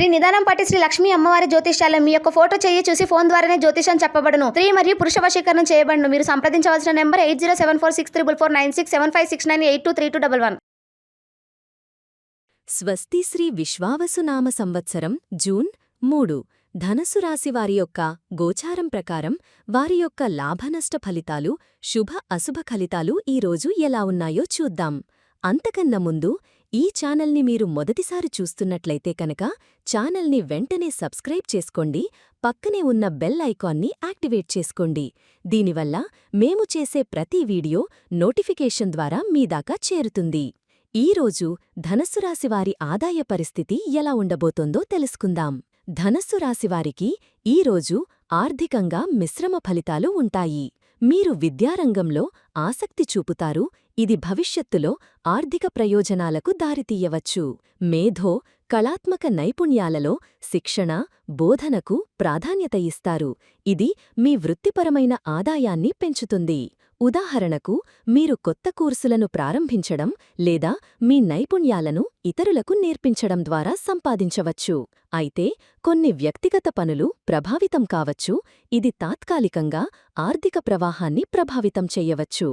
శ్రీ నిదానం పట్టి శ్రీ లక్ష్మీ అమ్మవారి జ్యోతిష్యాలయం. మీ యొక్క ఫోటో చెయ్యి చూసి ఫోన్ ద్వారానే జ్యోతిషం చెప్పబడును. స్త్రీ మరియు పురుష వశీకరణం చేయబడును. మీరు సంప్రదించవలసిన నెంబర్ 807446449698232211. స్వస్తి శ్రీ విశ్వావసునామ సంవత్సరం జూన్ 3 ధనస్సు రాశి వారి యొక్క గోచారం ప్రకారం వారి యొక్క లాభనష్ట ఫలితాలు, శుభ అశుభ ఫలితాలు ఈరోజు ఎలా ఉన్నాయో చూద్దాం. అంతకన్నా ముందు ఈ ఛానల్ని మీరు మొదటిసారి చూస్తున్నట్లయితే కనుక ఛానల్ని వెంటనే సబ్స్క్రైబ్ చేసుకోండి, పక్కనే ఉన్న బెల్ ఐకాన్ని యాక్టివేట్ చేసుకోండి. దీనివల్ల మేము చేసే ప్రతి వీడియో నోటిఫికేషన్ ద్వారా మీ దాకా చేరుతుంది. ఈరోజు ధనస్సు రాశివారి ఆదాయ పరిస్థితి ఎలా ఉండబోతోందో తెలుసుకుందాం. ధనస్సు రాశివారికి ఈరోజు ఆర్థికంగా మిశ్రమ ఫలితాలు ఉంటాయి. మీరు విద్యారంగంలో ఆసక్తి చూపుతారు, ఇది భవిష్యత్తులో ఆర్థిక ప్రయోజనాలకు దారితీయవచ్చు. మేధో, కళాత్మక నైపుణ్యాలలో శిక్షణ, బోధనకు ప్రాధాన్యత ఇస్తారు. ఇది మీ వృత్తిపరమైన ఆదాయాన్ని పెంచుతుంది. ఉదాహరణకు, మీరు కొత్త కోర్సులను ప్రారంభించడం లేదా మీ నైపుణ్యాలను ఇతరులకు నేర్పించడం ద్వారా సంపాదించవచ్చు. అయితే కొన్ని వ్యక్తిగత పనులు ప్రభావితం కావచ్చు, ఇది తాత్కాలికంగా ఆర్థిక ప్రవాహాన్ని ప్రభావితం చెయ్యవచ్చు.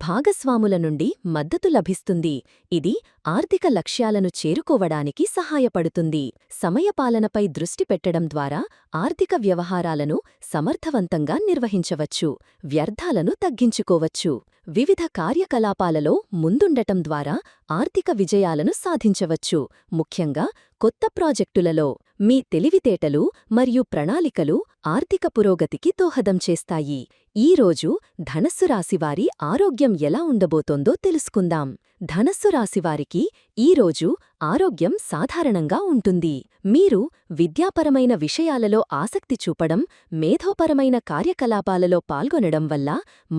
భాగస్వాముల నుండి మద్దతు లభిస్తుంది, ఇది ఆర్థిక లక్ష్యాలను చేరుకోవడానికి సహాయపడుతుంది. సమయపాలనపై దృష్టి పెట్టడం ద్వారా ఆర్థిక వ్యవహారాలను సమర్థవంతంగా నిర్వహించవచ్చు, వ్యర్థాలను తగ్గించుకోవచ్చు. వివిధ కార్యకలాపాలలో ముందుండటం ద్వారా ఆర్థిక విజయాలను సాధించవచ్చు, ముఖ్యంగా కొత్త ప్రాజెక్టులలో. మీ తెలివితేటలు మరియు ప్రణాళికలు ఆర్థిక పురోగతికి దోహదం చేస్తాయి. ఈరోజు ధనస్సు రాశివారి ఆరోగ్యం ఎలా ఉండబోతోందో తెలుసుకుందాం. ధనస్సు రాశివారికి ఈరోజు ఆరోగ్యం సాధారణంగా ఉంటుంది. మీరు విద్యాపరమైన విషయాలలో ఆసక్తి చూపడం, మేధోపరమైన కార్యకలాపాలలో పాల్గొనడం వల్ల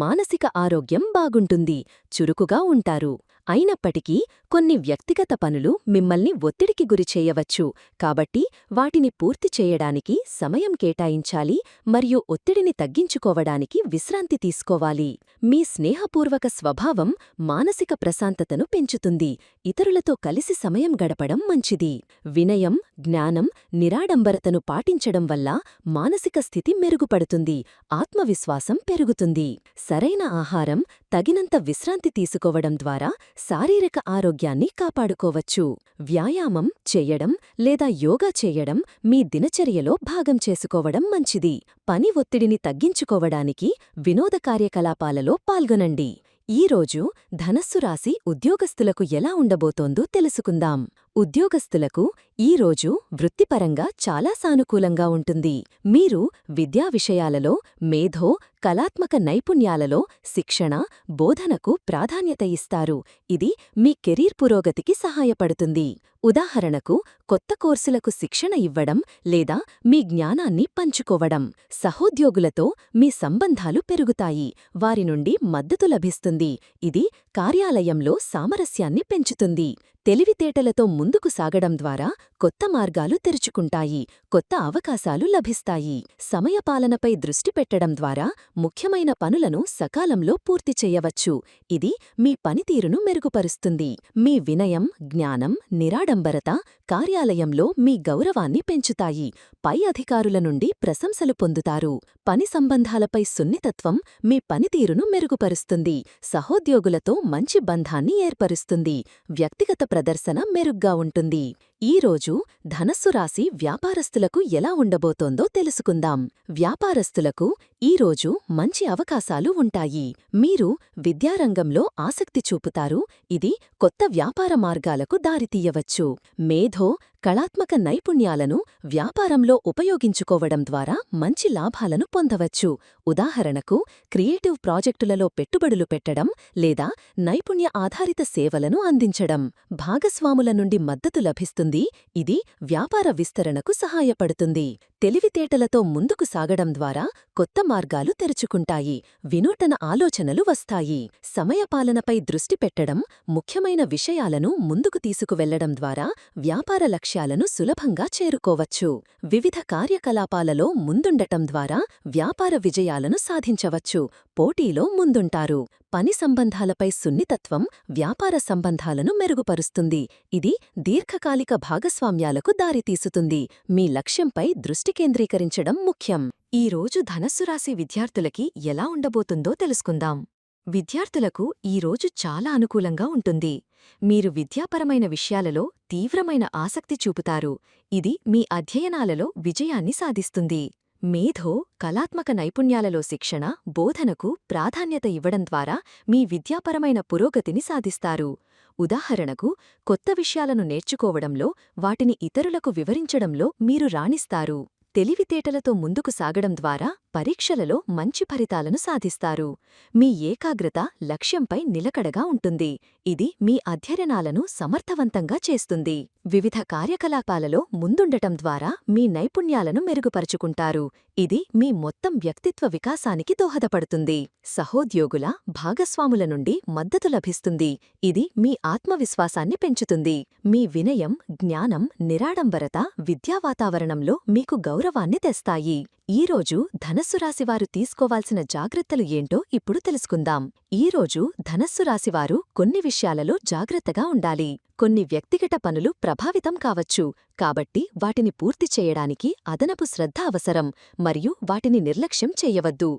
మానసిక ఆరోగ్యం బాగుంటుంది, చురుకుగా ఉంటారు. అయినప్పటికీ కొన్ని వ్యక్తిగత పనులు మిమ్మల్ని ఒత్తిడికి గురిచేయవచ్చు, కాబట్టి వాటిని పూర్తి చేయడానికి సమయం కేటాయించాలి మరియు ఒత్తిడిని తగ్గించుకోవడానికి విశ్రాంతి తీసుకోవాలి. మీ స్నేహపూర్వక స్వభావం మానసిక ప్రశాంతతను పెంచుతుంది, ఇతరులతో కలిసి సమయం గడపడం మంచిది. వినయం, జ్ఞానం, నిరాడంబరతను పాటించడం వల్ల మానసిక స్థితి మెరుగుపడుతుంది, ఆత్మవిశ్వాసం పెరుగుతుంది. సరైన ఆహారం, తగినంత విశ్రాంతి తీసుకోవడం ద్వారా శారీరక ఆరోగ్యాన్ని కాపాడుకోవచ్చు. వ్యాయామం చేయడం లేదా యోగా చేయడం మీ దినచర్యలో భాగం చేసుకోవడం మంచిది. పని ఒత్తిడిని తగ్గించుకోవడానికి వినోద కార్యకలాపాలలో పాల్గొనండి. ఈరోజు ధనస్సు రాశి ఉద్యోగస్తులకు ఎలా ఉండబోతోందో తెలుసుకుందాం. ఉద్యోగస్తులకు ఈరోజు వృత్తిపరంగా చాలా సానుకూలంగా ఉంటుంది. మీరు విద్యా విషయాలలో, మేధో, కళాత్మక నైపుణ్యాలలో శిక్షణ, బోధనకు ప్రాధాన్యత ఇస్తారు, ఇది మీ కెరీర్ పురోగతికి సహాయపడుతుంది. ఉదాహరణకు, కొత్త కోర్సులకు శిక్షణ ఇవ్వడం లేదా మీ జ్ఞానాన్ని పంచుకోవడం. సహోద్యోగులతో మీ సంబంధాలు పెరుగుతాయి, వారి నుండి మద్దతు లభిస్తుంది, ఇది కార్యాలయంలో సామరస్యాన్ని పెంచుతుంది. తెలివితేటలతో ముందుకు సాగడం ద్వారా కొత్త మార్గాలు తెరుచుకుంటాయి, కొత్త అవకాశాలు లభిస్తాయి. సమయపాలనపై దృష్టి పెట్టడం ద్వారా ముఖ్యమైన పనులను సకాలంలో పూర్తి చేయవచ్చు, ఇది మీ పనితీరును మెరుగుపరుస్తుంది. మీ వినయం, జ్ఞానం, నిరాడంబరత కార్యాలయంలో మీ గౌరవాన్ని పెంచుతాయి, పై అధికారుల నుండి ప్రశంసలు పొందుతారు. పని సంబంధాలపై సున్నితత్వం మీ పనితీరును మెరుగుపరుస్తుంది, సహోద్యోగులతో మంచి బంధాన్ని ఏర్పరుస్తుంది. వ్యక్తిగత ప్రదర్శన మెరుగ్గా ఉంటుంది. ఈరోజు ధనస్సు రాశి వ్యాపారస్తులకు ఎలా ఉండబోతోందో తెలుసుకుందాం. వ్యాపారస్తులకు ఈరోజు మంచి అవకాశాలు ఉంటాయి. మీరు విద్యారంగంలో ఆసక్తి చూపుతారు, ఇది కొత్త వ్యాపార మార్గాలకు దారితీయవచ్చు. మేధో, కళాత్మక నైపుణ్యాలను వ్యాపారంలో ఉపయోగించుకోవడం ద్వారా మంచి లాభాలను పొందవచ్చు. ఉదాహరణకు, క్రియేటివ్ ప్రాజెక్టులలో పెట్టుబడులు పెట్టడం లేదా నైపుణ్య ఆధారిత సేవలను అందించడం. భాగస్వాముల నుండి మద్దతు లభిస్తుంది, ఇది వ్యాపార విస్తరణకు సహాయపడుతుంది. తెలివితేటలతో ముందుకు సాగడం ద్వారా కొత్త మార్గాలు తెరుచుకుంటాయి, వినూటన ఆలోచనలు వస్తాయి. సమయపాలనపై దృష్టి పెట్టడం, ముఖ్యమైన విషయాలను ముందుకు తీసుకువెళ్లడం ద్వారా వ్యాపార లక్ష్యాలను లక్ష్యాలను సులభంగా చేరుకోవచ్చు. వివిధ కార్యకలాపాలలో ముందుండటం ద్వారా వ్యాపార విజయాలను సాధించవచ్చు. పోటీలో ముందుంటారు. పని సంబంధాలపై సున్నితత్వం వ్యాపార సంబంధాలను మెరుగుపరుస్తుంది. ఇది దీర్ఘకాలిక భాగస్వామ్యాలకు దారితీసుతుంది. మీ లక్ష్యంపై దృష్టి కేంద్రీకరించడం ముఖ్యం. ఈ రోజు ధనస్సు రాశి విద్యార్థులకి ఎలా ఉండబోతుందో తెలుసుకుందాం. విద్యార్థులకు ఈ రోజు చాలా అనుకూలంగా ఉంటుంది. మీరు విద్యాపరమైన విషయాలలో తీవ్రమైన ఆసక్తి చూపుతారు. ఇది మీ అధ్యయనాలలో విజయాన్ని సాధిస్తుంది. మేధో, కళాత్మక నైపుణ్యాలలో శిక్షణ, బోధనకు ప్రాధాన్యత ఇవ్వడం ద్వారా మీ విద్యాపరమైన పురోగతిని సాధిస్తారు. ఉదాహరణకు, కొత్త విషయాలను నేర్చుకోవడంలో, వాటిని ఇతరులకు వివరించడంలో మీరు రాణిస్తారు. తెలివితేటలతో ముందుకు సాగడం ద్వారా పరీక్షలలో మంచి ఫలితాలను సాధిస్తారు. మీ ఏకాగ్రత లక్ష్యంపై నిలకడగా ఉంటుంది. ఇది మీ అధ్యయనాలను సమర్థవంతంగా చేస్తుంది. వివిధ కార్యకలాపాలలో ముందుండటం ద్వారా మీ నైపుణ్యాలను మెరుగుపరుచుకుంటారు. ఇది మీ మొత్తం వ్యక్తిత్వ వికాసానికి దోహదపడుతుంది. సహోద్యోగుల, భాగస్వాముల నుండి మద్దతు లభిస్తుంది. ఇది మీ ఆత్మవిశ్వాసాన్ని పెంచుతుంది. మీ వినయం, జ్ఞానం, నిరాడంబరత విద్యా వాతావరణంలో మీకు గౌరవాన్ని తెస్తాయి. ఈరోజు ధనస్సు రాశివారు తీసుకోవాల్సిన జాగ్రత్తలు ఏంటో ఇప్పుడు తెలుసుకుందాం. ఈరోజు ధనస్సు రాశివారు కొన్ని విషయాలలో జాగ్రత్తగా ఉండాలి. కొన్ని వ్యక్తిగత పనులు ప్రభావితం కావచ్చు, కాబట్టి వాటిని పూర్తి చేయడానికి అదనపు శ్రద్ధ అవసరం మరియు వాటిని నిర్లక్ష్యం చేయవద్దు.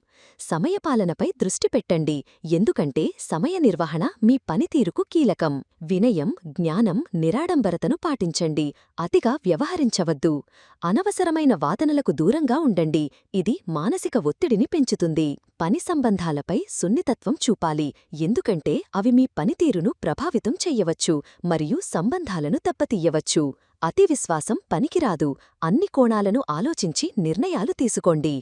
సమయపాలనపై దృష్టి పెట్టండి, ఎందుకంటే సమయ నిర్వహణ మీ పనితీరుకు కీలకం. వినయం, జ్ఞానం, నిరాడంబరతను పాటించండి, అతిగా వ్యవహరించవద్దు. అనవసరమైన వాదనలకు దూరంగా ఉండండి, ఇది మానసిక ఒత్తిడిని పెంచుతుంది. పని సంబంధాలపై సున్నితత్వం చూపాలి, ఎందుకంటే అవి మీ పనితీరును ప్రభావితం చెయ్యవచ్చు మరియు సంబంధాలను దెబ్బతీయవచ్చు. అతి విశ్వాసం పనికిరాదు. అన్ని కోణాలను ఆలోచించి నిర్ణయాలు తీసుకోండి.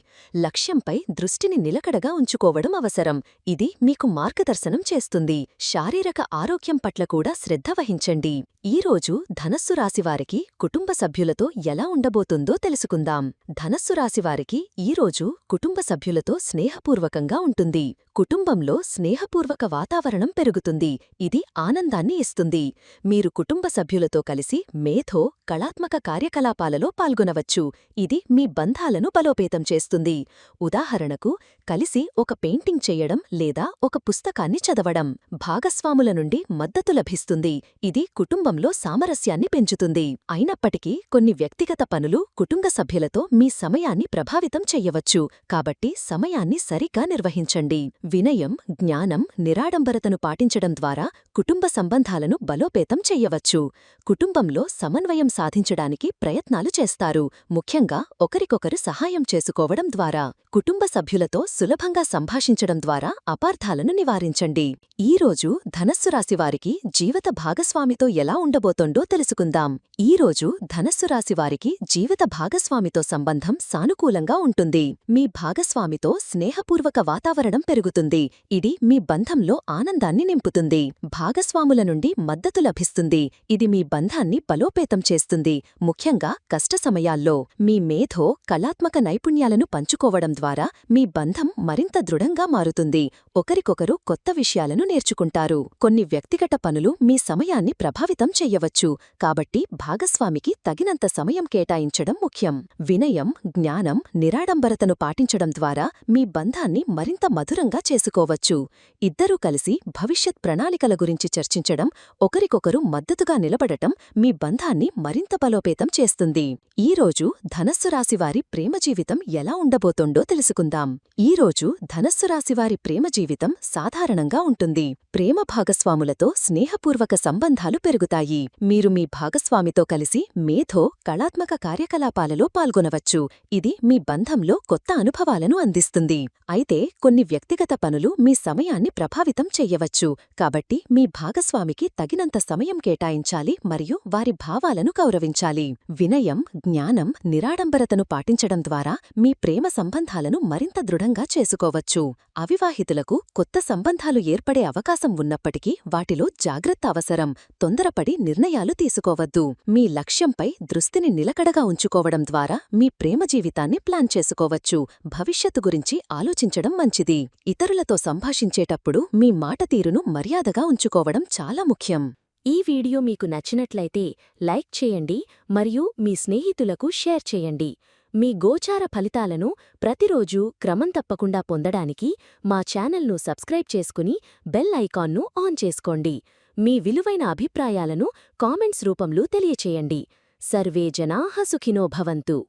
లక్ష్యంపై దృష్టిని నిలకడగా ఉంచుకోవడం అవసరం. ఇది మీకు మార్గదర్శనం చేస్తుంది. శారీరక ఆరోగ్యం పట్ల కూడా శ్రద్ధ వహించండి. ఈరోజు ధనస్సు రాశివారికి కుటుంబ సభ్యులతో ఎలా ఉండబోతుందో తెలుసుకుందాం. ధనస్సు రాశివారికి ఈరోజు కుటుంబ సభ్యులతో స్నేహపూర్వకంగా ఉంటుంది. కుటుంబంలో స్నేహపూర్వక వాతావరణం పెరుగుతుంది. ఇది ఆనందాన్ని ఇస్తుంది. మీరు కుటుంబ సభ్యులతో కలిసి మేధో, కళాత్మక కార్యకలాపాలలో పాల్గొనవచ్చు. ఇది మీ బంధాలను బలోపేతం చేస్తుంది. ఉదాహరణకు, కలిసి ఒక పెయింటింగ్ చెయ్యడం లేదా ఒక పుస్తకాన్ని చదవడం. భాగస్వాముల నుండి మద్దతు లభిస్తుంది. ఇది కుటుంబంలో సామరస్యాన్ని పెంచుతుంది. అయినప్పటికీ కొన్ని వ్యక్తిగత పనులు కుటుంబ సభ్యులతో మీ సమయాన్ని ప్రభావితం చెయ్యవచ్చు, కాబట్టి సమయాన్ని సరిగ్గా నిర్వహించండి. వినయం, జ్ఞానం, నిరాడంబరతను పాటించడం ద్వారా కుటుంబ సంబంధాలను బలోపేతం చెయ్యవచ్చు. కుటుంబంలో సమన్వయం సాధించడానికి ప్రయత్నాలు చేస్తారు, ముఖ్యంగా ఒకరికొకరు సహాయం చేసుకోవడం ద్వారా. కుటుంబ సభ్యులతో సులభంగా సంభాషించడం ద్వారా అపార్థాలను నివారించండి. ఈరోజు ధనస్సు రాశివారికి జీవిత భాగస్వామితో ఎలా ఉండబోతోందో తెలుసుకుందాం. ఈరోజు ధనస్సు రాశివారికి జీవిత భాగస్వామితో సంబంధం సానుకూలంగా ఉంటుంది. మీ భాగస్వామితో స్నేహపూర్వక వాతావరణం పెరుగుతుంది. ఇది మీ బంధంలో ఆనందాన్ని నింపుతుంది. భాగస్వాముల నుండి మద్దతు లభిస్తుంది. ఇది మీ బంధాన్ని బలోపేతం చేస్తుంది, ముఖ్యంగా కష్ట సమయాల్లో. మీ మేధో, కళాత్మక నైపుణ్యాలను పంచుకోవడం ద్వారా మీ బంధం మరింత దృఢంగా మారుతుంది. ఒకరికొకరు కొత్త విషయాలను నేర్చుకుంటారు. కొన్ని వ్యక్తిగత పనులు మీ సమయాన్ని ప్రభావితం చెయ్యవచ్చు, కాబట్టి భాగస్వామికి తగినంత సమయం కేటాయించడం ముఖ్యం. వినయం, జ్ఞానం, నిరాడంబరతను పాటించడం ద్వారా మీ బంధాన్ని మరింత మధురంగా చేసుకోవచ్చు. ఇద్దరూ కలిసి భవిష్యత్ ప్రణాళికల గురించి చర్చించడం, ఒకరికొకరు మద్దతుగా నిలబడటం మీ బంధాన్ని మరింత బలోపేతం చేస్తుంది. ఈరోజు ధనస్సు రాశివారి ప్రేమ జీవితం ఎలా ఉండబోతోందో తెలుసుకుందాం. ఈరోజు ధనస్సు రాశివారి ప్రేమ జీవితం సాధారణంగా ఉంటుంది. ప్రేమ భాగస్వాములతో స్నేహపూర్వక సంబంధాలు పెరుగుతాయి. మీరు మీ భాగస్వామితో కలిసి మేధో, కళాత్మక కార్యకలాపాలలో పాల్గొనవచ్చు. ఇది మీ బంధంలో కొత్త అనుభవాలను అందిస్తుంది. అయితే కొన్ని వ్యక్తిగత పనులు మీ సమయాన్ని ప్రభావితం చెయ్యవచ్చు, కాబట్టి మీ భాగస్వామికి తగినంత సమయం కేటాయించాలి మరియు వారి భావాలను గౌరవించాలి. వినయం, జ్ఞానం, నిరాడంబరతను పాటించడం ద్వారా మీ ప్రేమ సంబంధాలను మరింత దృఢంగా చేసుకోవచ్చు. అవివాహితులకు కొత్త సంబంధాలు ఏర్పడే అవకాశం ఉన్నప్పటికీ వాటిలో జాగ్రత్త అవసరం. తొందరపడి నిర్ణయాలు తీసుకోవద్దు. మీ లక్ష్యంపై దృష్టిని నిలకడగా ఉంచుకోవడం ద్వారా మీ ప్రేమ జీవితాన్ని ప్లాన్ చేసుకోవచ్చు. భవిష్యత్తు గురించి ఆలోచించడం మంచిది. ఇతరులతో సంభాషించేటప్పుడు మీ మాట తీరును మర్యాదగా ఉంచుకోవడం చాలా ముఖ్యం. ఈ వీడియో మీకు నచ్చినట్లయితే లైక్ చేయండి మరియు మీ స్నేహితులకు షేర్ చేయండి. మీ గోచార ఫలితాలను ప్రతిరోజూ క్రమం తప్పకుండా పొందడానికి మా ఛానల్ను సబ్స్క్రైబ్ చేసుకుని బెల్ ఐకాన్ను ఆన్ చేసుకోండి. మీ విలువైన అభిప్రాయాలను కామెంట్స్ రూపంలో తెలియచేయండి. సర్వే జనాః సుఖినో భవంతు.